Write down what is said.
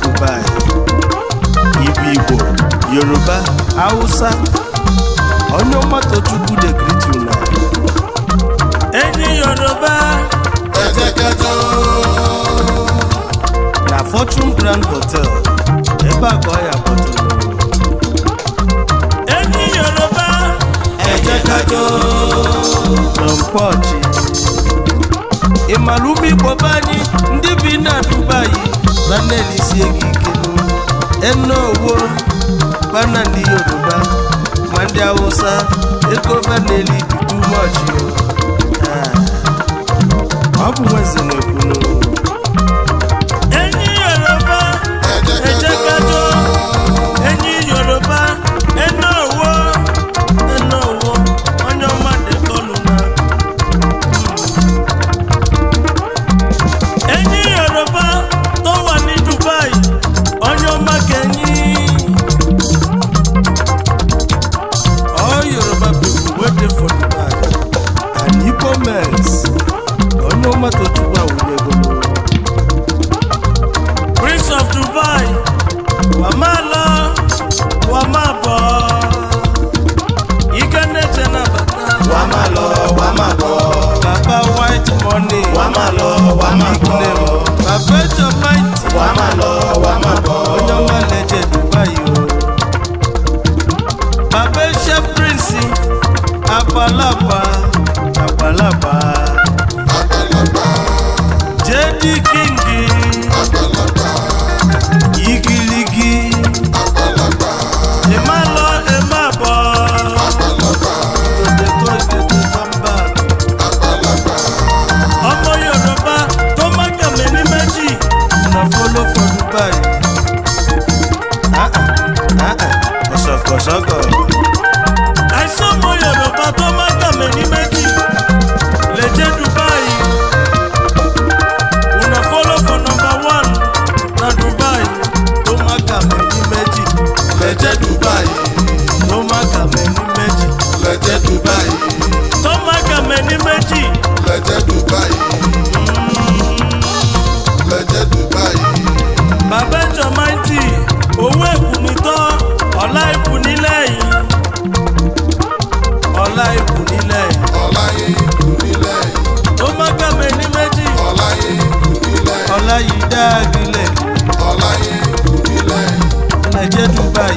Dubai. Igbo, Yoruba, Hausa. Onyeoma Tochukwu dey greet you now. Enyi Yoruba, Ejekajo. Na Fortune Grand Hotel. Ebe a ka ọ ya bọtụrụ. Enyi Yoruba, Ejekajo. N'Mpọchị. Ịmalụ ụmụ Igbo be anyị ndị bi na Dubai na na-elisie gị ike enowo bana ndị Yoruba ma ndị Hausa ego ba na-eli dị too much. Ọ bụ nweze na-ekwunu. Enyi Yoruba, Ejekajo. Enyi Yoruba, Enowo, Enowo, Onyeoma dey call una. Enyi Yoruba tó wà ní Dubai, Onyeoma kẹ́yìn. All Yoruba people wey dey for Dubai and Igbo men's Onyeoma Tochukwu awụnyego. Prince of Dubai, Wamala, Wamabo, Iganeche na bata. Wamalo, wamabo. Baba white money. Wamalo, wamabo. Baba Jomaiti. Wamalo, wamabo. Onyeoma leje Dubai o. Baba Chef Prince. Apalapa. Abalaba. JD King. Abalaba. Igiligi. Abalaba. Emalo, Emabo, Abalaba. Abalaba. ọmọ Yorùbá tó má kàmé ní méjì. Na follow for Dubai. Osoko. Àìsàn ọmọ Yorùbá tó má kàmé ní méjì. Lè jẹ́ Dubai. Una follow for number 1 na Dubai. Tó má kà mí ní méjì. Lẹ́jẹ̀ Dubai. Tó má kà mí ní méjì. Lẹ́jẹ̀ Dubai. Tó má kàmé ní méjì. Lẹ́jẹ̀ Dubai. Lẹ́jẹ̀ Dubai. Bàbá Jomaiti, owó èkú mi tán, ọ̀la èkú nílẹ̀ yìí. Ọlá ikú nílẹ̀. Ọláyé kù nílẹ̀. Tó má kàmé ní méjì. Ọláyé kù nílẹ̀. Ọlá yìí dáàgìlẹ̀. Ọláyé kù nílẹ̀. Nàìjẹ́ Dubai.